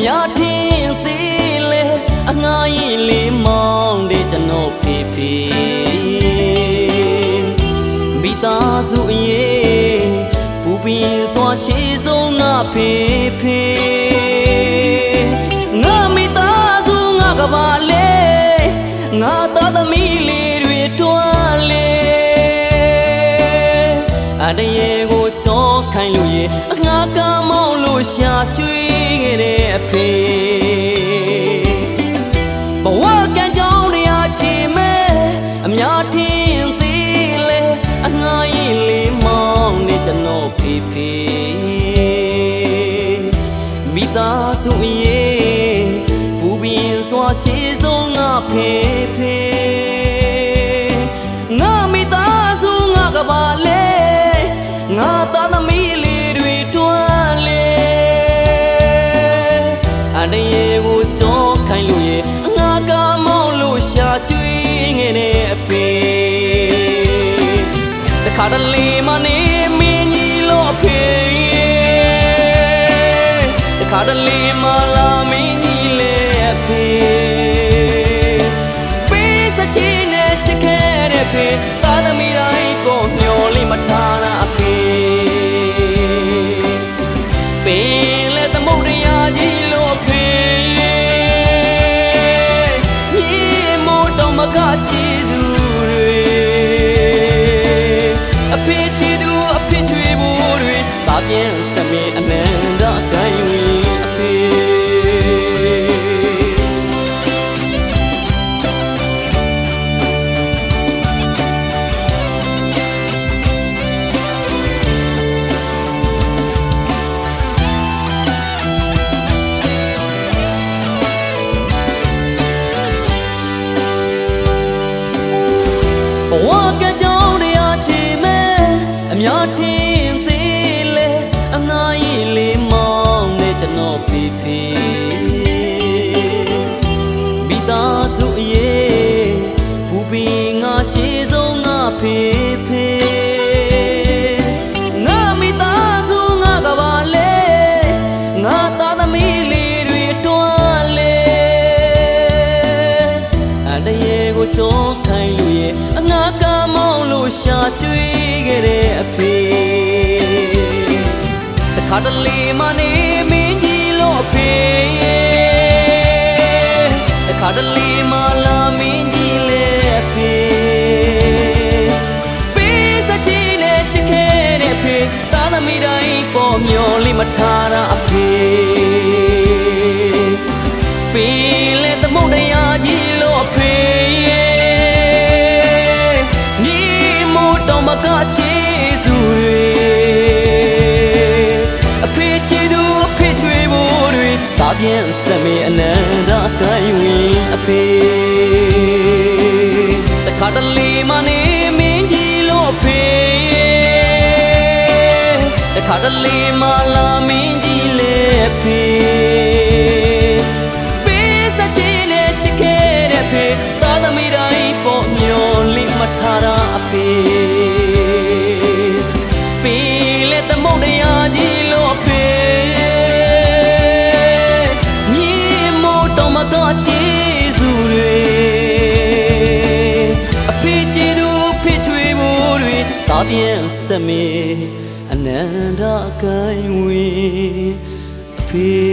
များထင်သေးလေအငှားရင်လေးမောင်းတဲ့ကျွန်တော်ဖေဖေမိသားစုအရေးပူပင်စွာရှိဆုံးငါဖေဖေငါမိသားစုငါကဘာလေငါသားသမီးလေးတွေတွန်းလေအတရေကိုချောခိုင်းလို့ရေအငှားကမောင်းလို့ရှာကျွေးခဲ့တဲ့အဖေဘဝကံကြောင်းတရားချီမဲ့အများထင်သေးလေအငှားရင်လေးမောင်းနေကျွန်တော်ဖေဖေမိသားစုအရေးပူပင်စွာရှိဆုံးငါဖေဖေငါမိသားစုငါကဘာလေငါသားသမီးလေးတွေတွန်းလေအတရေကိုကြောခိုင်းလို့ရေငါကမောင်းလို့ရှာကျွေးငယ်တဲ့အဖေတခါတလေမနေမင်းကြီးလို့အဖေတခါတလေမလာမင်းကြီးလေအဖေပေးစချင်နဲ့ချစ်ခဲ့တဲ့ဖေသားသမီးတိုင်းကိုမျောလေးမထားတာအဖေပင်လေသမုဒ္ဒရာကြီးလို့အဖေမြေမို့တော့မကချီသူတွေအဖေချီသူအဖေချွေဖို့တွေပါပြန်စမေအနန္တကိုင်းဝင်အဖေဘဝကကြောင်းတရားချီမဲ့အများထင်သေးလေအငှားရင်လေးမောင်းနေကျွန်တော်ဖေဖေမိသားစုအရေးပူပင်ငါရှိဆုံးငါဖေဖေငါမိသားစုငါကဘာလေငါသားသမီးလေးတွေတွန်းလေအတရေကိုကြောခိုင်းလို့ရေအငါကမောင်းလို့ရှာကျွေးခဲ့တဲ့အဖေတခါတလေမနေမင်းကြီးလို့အဖေတခါတလေမလာမင်းကြီးလေအဖေပေးစချင်နဲ့ချစ်ခဲ့တဲ့ဖေသားသမီးတိုင်းပေါ်မျောလေးမထားတာအဖေပေးလေသမုဒ္ဒရာကြီးလို့အဖေတော့မကချေစုတွေအဖေချီသူအဖေချွေဖို့တွေတာပြန်စမေအနန္တကိုင်းဝင်အဖေတခါတလေမနေမင်းကြီးလို့အဖေတခါတလေမလာမင်းကြီးလေအဖေပေးစချင်နဲ့ချစ်ခဲ့တဲ့ဖေသားသမီးတိုင်းပေါ်မျောလေးမထားတာအဖေသမုဒ္ဒရာကြီးလို့အဖေမြေမို့တော့မကချီစုတွေအဖေချီသူအဖေချွေဖို့တွေတာပြန်စမေအနန္တကိုင်းဝင်အဖေ